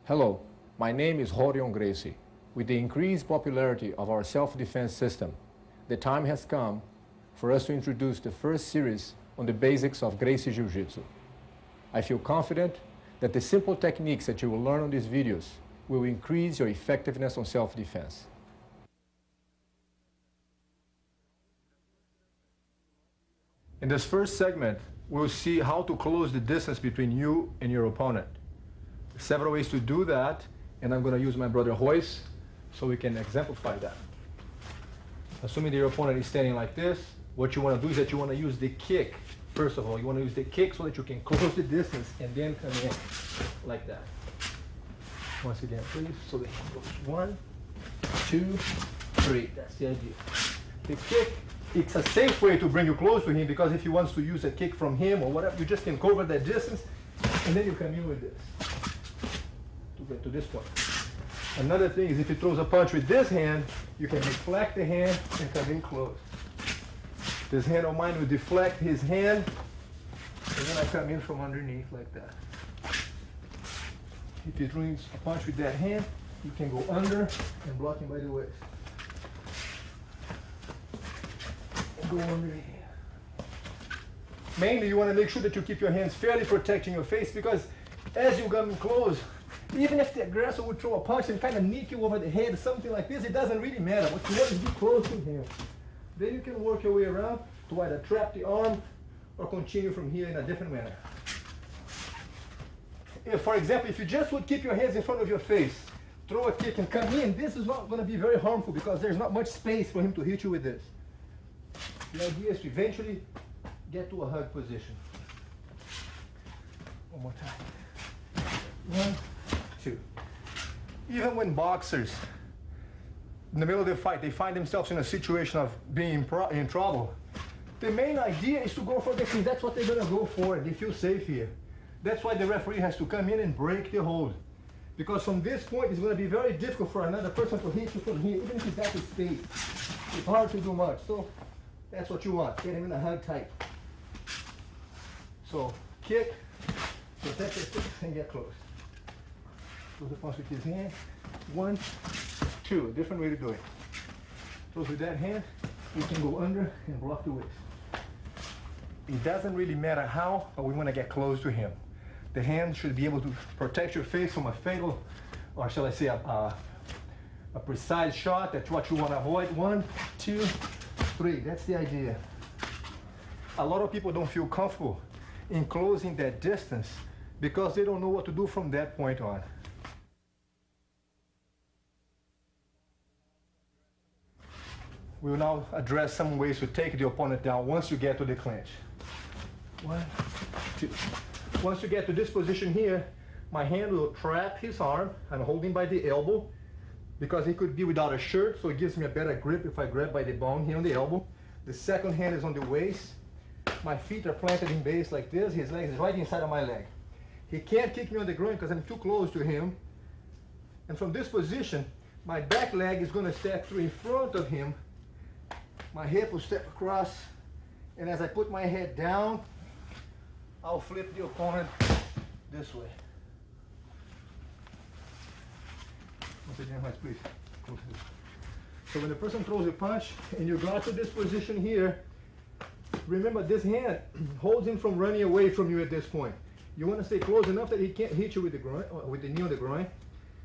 Hello, my name is Gracie. With the increased popularity of our self-defense system, the time has come for us to introduce the first series on the basics of Gracie Jiu-Jitsu. I feel confident that the simple techniques that you will learn on these videos will increase your effectiveness on self-defense. In this first segment, we'll see how to close the distance between you and your opponent. Several ways to do that, and I'm going to use my brother Royce so we can exemplify that. Assuming that your opponent is standing like this, what you want to do is that you want to use the kick. First of all, you want to use the kick so that you can close the distance and then come in like that. Once again, please. So the hand goes 1, 2, 3. That's the idea. The kick, it's a safe way to bring you close to him, because if he wants to use a kick from him or whatever, you just can cover that distance and then you come in with this to get to this point. Another thing is if he throws a punch with this hand, you can deflect the hand and come in close. This hand of mine will deflect his hand, and then I come in from underneath like that. If he throws a punch with that hand, you can go under and block him by the waist. And go under here. Mainly, you want to make sure that you keep your hands fairly protecting your face, because as you come in close, even if the aggressor would throw a punch and kind of nick you over the head, something like this, it doesn't really matter. What you want is be close to him. Then you can work your way around to either trap the arm or continue from here in a different manner. If, for example, if you just would keep your hands in front of your face, throw a kick and come in, this is not going to be very harmful because there's not much space for him to hit you with this. The idea is to eventually get to a hug position. One more time. 1, 2. Even when boxers, in the middle of the fight, they find themselves in a situation of being in trouble, the main idea is to go for the clean. That's what they're going to go for. They feel safe here. That's why the referee has to come in and break the hold. Because from this point, it's going to be very difficult for another person to hit you from here, even if he's got the space. It's hard to do much. So that's what you want. Get him in a hug tight. So kick, protect your stick, and get close. Throw the punch with his hand. 1, 2. Different way to do it. Close with that hand. You can go under and block the waist. It doesn't really matter how, but we want to get close to him. The hand should be able to protect your face from a fatal, or shall I say, a precise shot. That's what you want to avoid. 1, 2, 3. That's the idea. A lot of people don't feel comfortable in closing that distance because they don't know what to do from that point on. We will now address some ways to take the opponent down once you get to the clinch. 1, 2. Once you get to this position here, my hand will trap his arm. I'm holding by the elbow because he could be without a shirt, so it gives me a better grip if I grab by the bone here on the elbow. The second hand is on the waist. My feet are planted in base like this. His leg is right inside of my leg. He can't kick me on the groin because I'm too close to him. And from this position, my back leg is going to step through in front of him. My hip will step across, and as I put my head down, I'll flip the opponent this way. Once again, please. So when the person throws a punch and you got to this position here, remember this hand holds him from running away from you at this point. You want to stay close enough that he can't hit you with the groin, or with the knee on the groin.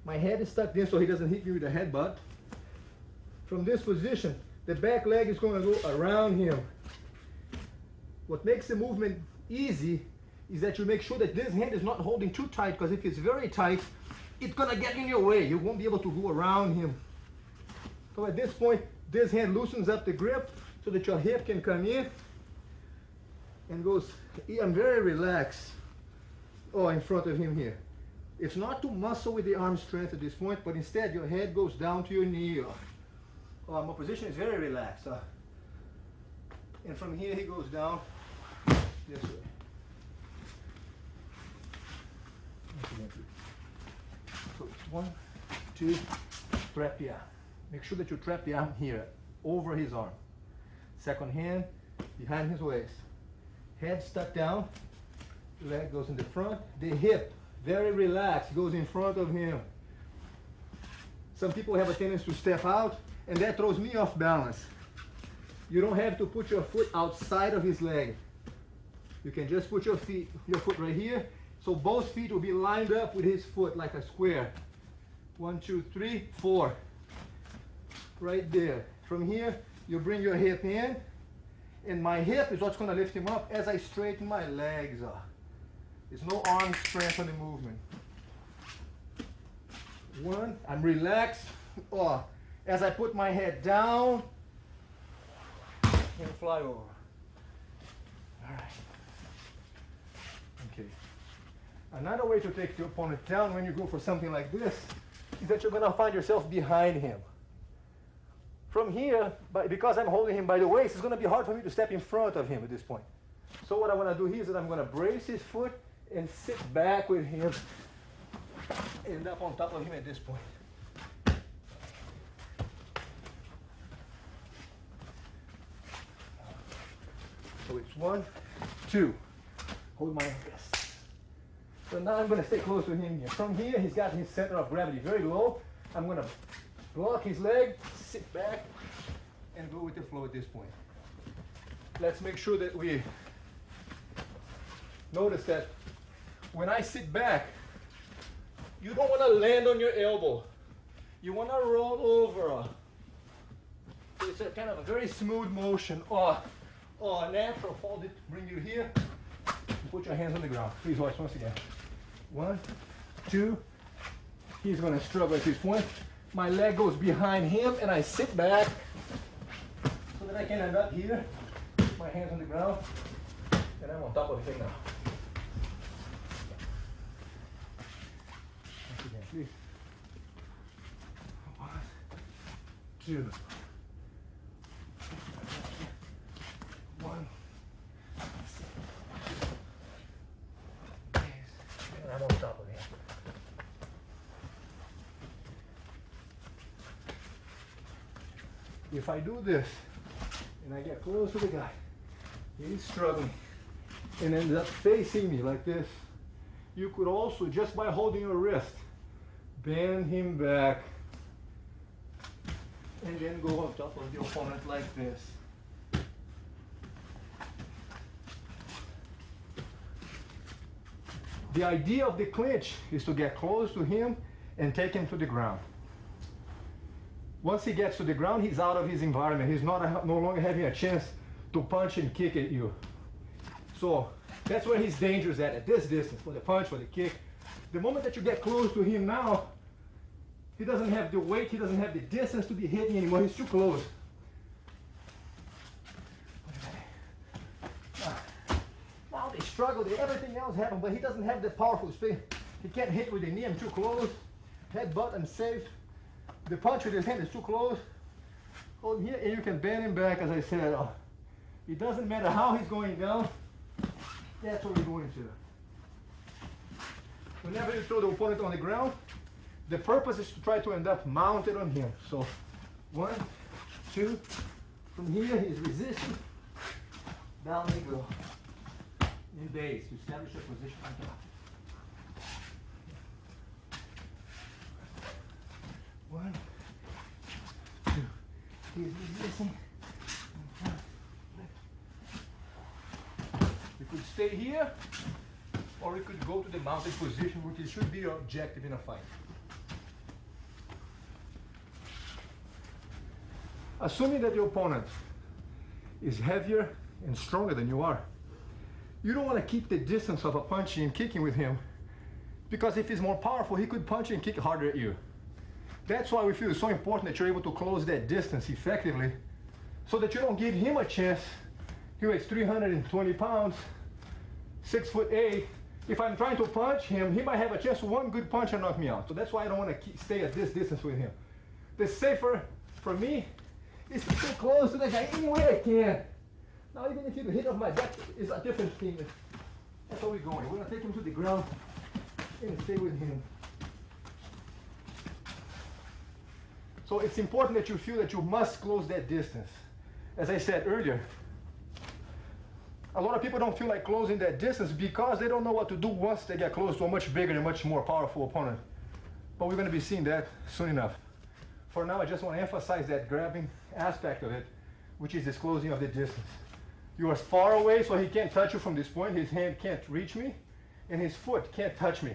My head is tucked in so he doesn't hit me with the headbutt. From this position, the back leg is going to go around him. What makes the movement easy is that you make sure that this hand is not holding too tight, because if it's very tight, it's going to get in your way. You won't be able to go around him. So at this point, this hand loosens up the grip so that your hip can come in and goes, I'm very relaxed, in front of him here. It's not to muscle with the arm strength at this point, but instead your head goes down to your knee. My position is very relaxed. And from here he goes down this way. So 1, 2, trap the arm. Make sure that you trap the arm here, over his arm. Second hand, behind his waist. Head stuck down, leg goes in the front. The hip Very relaxed, goes in front of him. Some people have a tendency to step out, and that throws me off balance. You don't have to put your foot outside of his leg. You can just put your foot right here, so both feet will be lined up with his foot like a square. 1, 2, 3, 4. Right there. From here, you bring your hip in, and my hip is what's going to lift him up as I straighten my legs up. There's no arm strength on the movement. 1, I'm relaxed. Oh, as I put my head down and fly over. All right. Okay. Another way to take your opponent down when you go for something like this is that you're going to find yourself behind him. From here, because I'm holding him by the waist, it's going to be hard for me to step in front of him at this point. So what I want to do here is that I'm going to brace his foot and sit back with him, end up on top of him at this point. So it's 1, 2. Hold my wrist. So now I'm going to stay close to him here. From here, he's got his center of gravity very low. I'm going to block his leg, sit back, and go with the flow at this point. Let's make sure that we notice that when I sit back, you don't want to land on your elbow. You want to roll over. So it's a kind of a very smooth motion, or a natural fold it, bring you here, and put your hands on the ground. Please watch once again. 1, 2, he's going to struggle at this point. My leg goes behind him and I sit back so that I can end up here, my hands on the ground, and I'm on top of him now. Once again, please. 1, 2. 1. And I'm on top of him. If I do this and I get close to the guy, he's struggling and ends up facing me like this, you could also, just by holding your wrist, bend him back and then go on top of the opponent like this. The idea of the clinch is to get close to him and take him to the ground. Once he gets to the ground, he's out of his environment. He's no longer having a chance to punch and kick at you. So that's where his danger is at this distance, for the punch, for the kick. The moment that you get close to him now, he doesn't have the weight, he doesn't have the distance to be hitting anymore. He's too close. Now they struggle, everything else happens, but he doesn't have the powerful speed. He can't hit with the knee, I'm too close. Headbutt, I'm safe. The punch with his hand is too close. Hold here and you can bend him back, as I said. It doesn't matter how he's going down. That's what we're going to. Whenever you throw the opponent on the ground, the purpose is to try to end up mounted on him. So 1, 2, from here he's resisting. Down they go. In base, to establish a position on top. 1, 2, he's resisting. We could stay here, or we could go to the mounted position, which should be your objective in a fight. Assuming that your opponent is heavier and stronger than you are, you don't want to keep the distance of a punching and kicking with him, because if he's more powerful, he could punch and kick harder at you. That's why we feel it's so important that you're able to close that distance effectively, so that you don't give him a chance. He weighs 320 pounds, 6'8". If I'm trying to punch him, he might have a chance to one good punch and knock me out. So that's why I don't want to stay at this distance with him. The safer for me is to stay close to the guy any way I can. Now even if you hit off my back, it's a different thing. That's where we're going. We're going to take him to the ground and stay with him. So it's important that you feel that you must close that distance. As I said earlier, A lot of people don't feel like closing that distance because they don't know what to do once they get close to a much bigger and much more powerful opponent. But we're going to be seeing that soon enough. For now, I just want to emphasize that grabbing aspect of it, which is this closing of the distance. You are far away, so he can't touch you from this point. His hand can't reach me, and his foot can't touch me.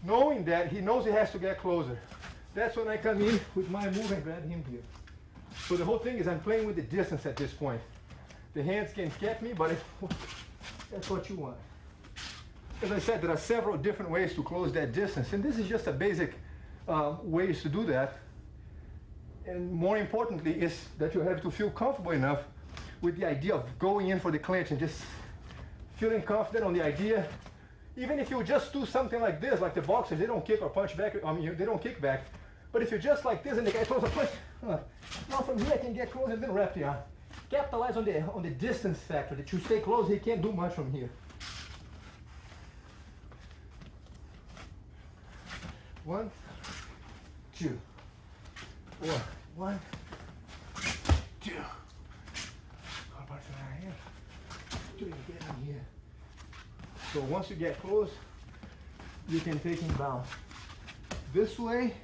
Knowing that, he knows he has to get closer. That's when I come in with my move and grab him here. So the whole thing is I'm playing with the distance at this point. The hands can get me, but that's what you want. As I said, there are several different ways to close that distance, and this is just a basic ways to do that. And more importantly is that you have to feel comfortable enough with the idea of going in for the clinch and just feeling confident on the idea. Even if you just do something like this, like the boxers, they don't kick or punch back, they don't kick back. But if you're just like this and the guy throws a punch, now from here I can get close and then wrap the arm. Capitalize on the distance factor, that you stay close, he can't do much from here. 1, 2, or 1, 2. How about right here? Do you get in here? So once you get close, you can take him down this way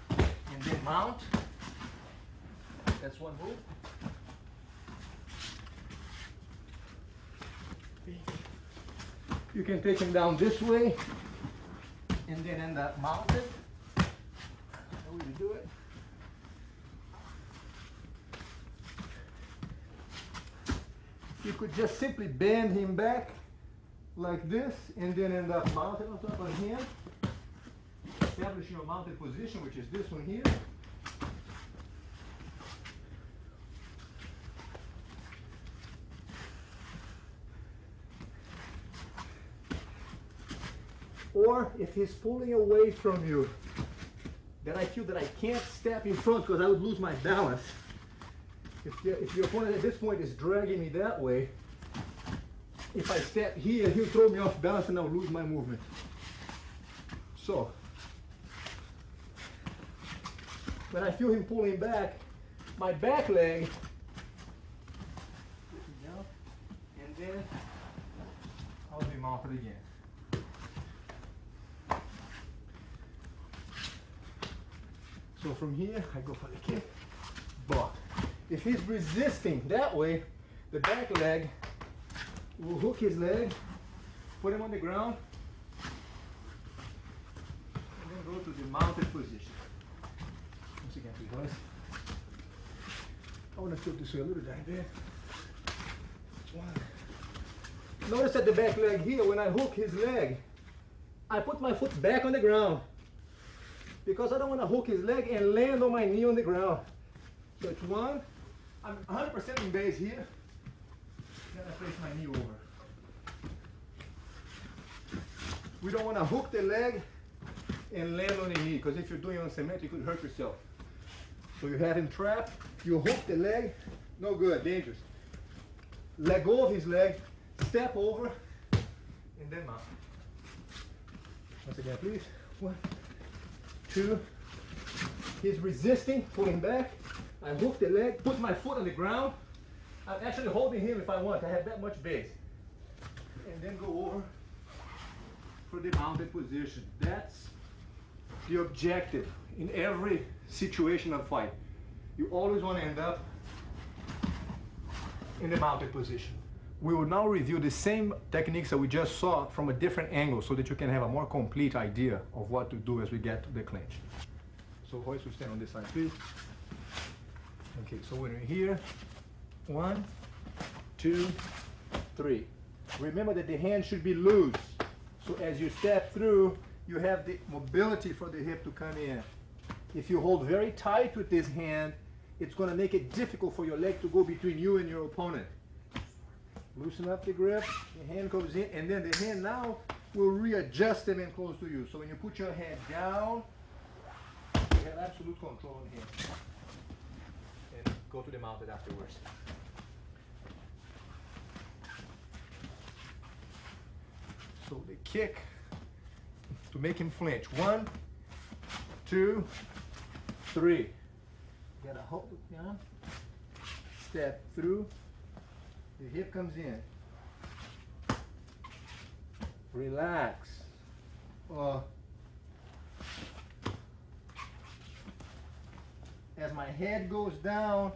and then mount. That's one move. You can take him down this way and then end up mounted. That's how we do it. You could just simply bend him back like this and then end up mounted on top of him. Establish your mounted position, which is this one here. Or if he's pulling away from you, then I feel that I can't step in front because I would lose my balance. If your opponent at this point is dragging me that way, if I step here, he'll throw me off balance and I'll lose my movement. So, when I feel him pulling back, my back leg, down, and then I'll be mounted again. So from here, I go for the kick, block. If he's resisting that way, the back leg will hook his leg, put him on the ground, and then go to the mounted position. Once again, please, guys. I want to tilt this way a little bit. Notice that the back leg here, when I hook his leg, I put my foot back on the ground because I don't want to hook his leg and land on my knee on the ground. So it's one. I'm 100% in base here. Then I place my knee over. We don't want to hook the leg and land on the knee, because if you're doing on cement, you could hurt yourself. So you have him trapped, you hook the leg, no good, dangerous. Let go of his leg, step over, and then mount. Once again, please. 1, 2. He's resisting, pulling back. I hook the leg, put my foot on the ground. I'm actually holding him if I want. I have that much base. And then go over for the mounted position. That's the objective in every situation of fight. You always want to end up in the mounted position. We will now review the same techniques that we just saw from a different angle so that you can have a more complete idea of what to do as we get to the clinch. So Royce will stand on this side, please. Okay, so when we're here, 1, 2, 3. Remember that the hand should be loose. So as you step through, you have the mobility for the hip to come in. If you hold very tight with this hand, it's going to make it difficult for your leg to go between you and your opponent. Loosen up the grip, the hand comes in, and then the hand now will readjust them and close to you. So when you put your hand down, you have absolute control on the hand. And go to the mounted afterwards. So the kick to make him flinch. 1, 2, 3. Gotta hold it down. Step through. The hip comes in. Relax. As my head goes down,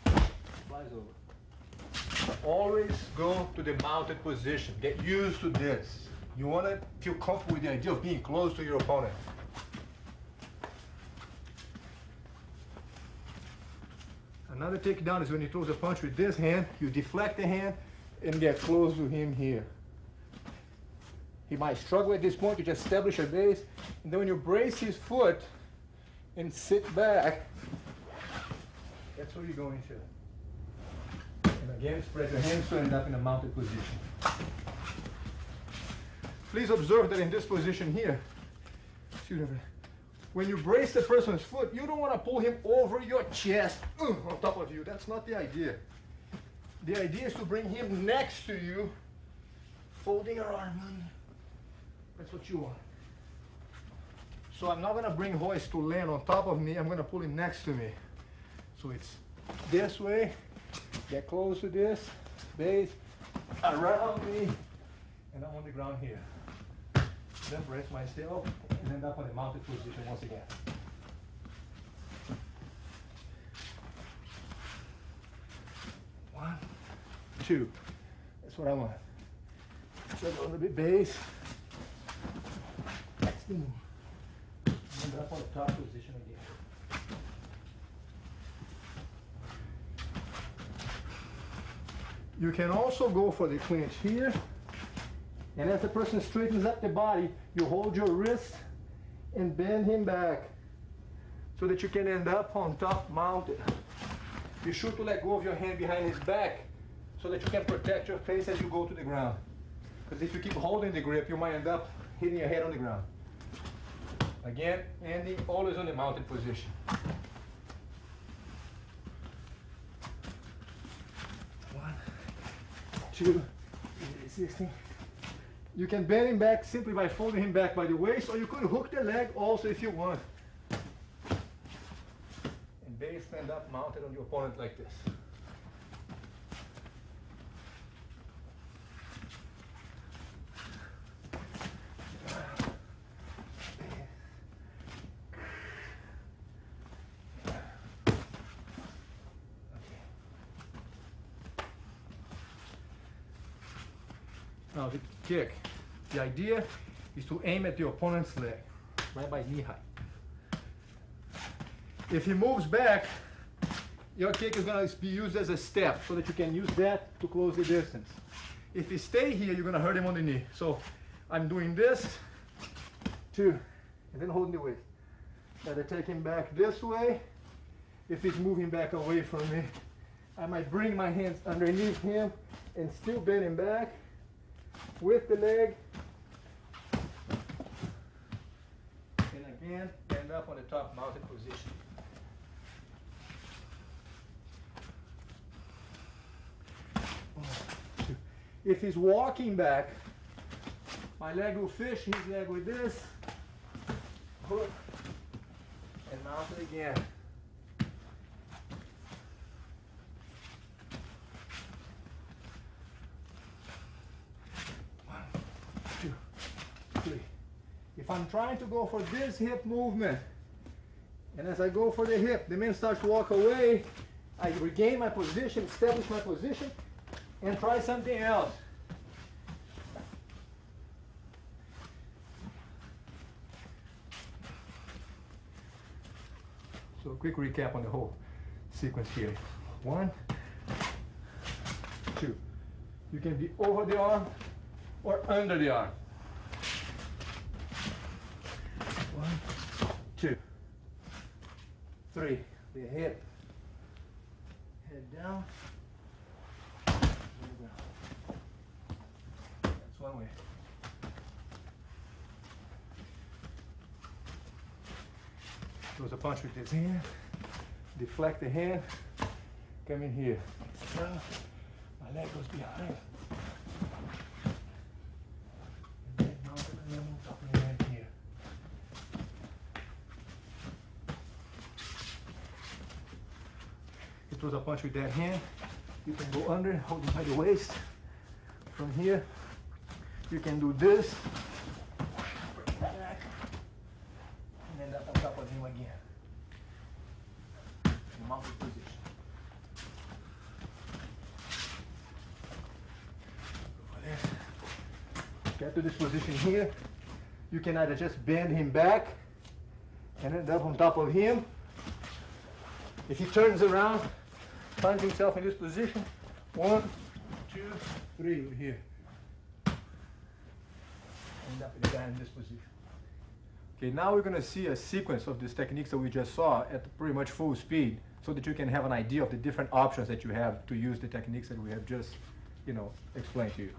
flies over. Always go to the mounted position. Get used to this. You want to feel comfortable with the idea of being close to your opponent. Another takedown is when he throws a punch with this hand, you deflect the hand and get close to him here. He might struggle at this point, you just establish a base, and then when you brace his foot and sit back, that's where you're going to. And again, spread your hands to end up in a mounted position. Please observe that in this position here, excuse me, when you brace the person's foot, you don't want to pull him over your chest on top of you. That's not the idea. The idea is to bring him next to you, folding your arm under. That's what you want. So I'm not going to bring Royce to land on top of me. I'm going to pull him next to me. So it's this way, get close to this, base, around me, and I'm on the ground here. Then brace myself and end up on the mounted position once again. One, two. That's what I want. Just a little bit base. Next move. End up on the top position again. You can also go for the clinch here. And as the person straightens up the body, you hold your wrist and bend him back so that you can end up on top mounted. Be sure to let go of your hand behind his back so that you can protect your face as you go to the ground. Because if you keep holding the grip, you might end up hitting your head on the ground. Again, ending always on the mounted position. One, two, 16. You can bend him back simply by folding him back by the waist, or you could hook the leg also if you want. And base stand up mounted on your opponent like this. Now the kick. The idea is to aim at the opponent's leg, right by knee height. If he moves back, your kick is going to be used as a step so that you can use that to close the distance. If you stay here, you're going to hurt him on the knee. So I'm doing this, two, and then holding the waist. Either take him back this way. If he's moving back away from me, I might bring my hands underneath him and still bend him back with the leg. And again, end up on the top mounted position. If he's walking back, my leg will fish his leg with this, hook, and mount it again. One, two, three. If I'm trying to go for this hip movement, and as I go for the hip, the man starts to walk away, I regain my position, establish my position, and try something else. So a quick recap on the whole sequence here. One, two. You can be over the arm or under the arm. One, two, three. The hip, head down. That's one way. Throws a punch with his hand, deflect the hand, come in here. My leg goes behind. And then mount it and then on top of the hand here. He throws a punch with that hand, You can go under, hold him by the waist. From here, you can do this. Back, and end up on top of him again. In mounted position. Over there. Get to this position here. You can either just bend him back and end up on top of him. If he turns around, finds himself in this position, 1, 2, 3, over here. End up with the guy in this position. Okay, now we're going to see a sequence of these techniques that we just saw at pretty much full speed, so that you can have an idea of the different options that you have to use the techniques that we have just, explained to you.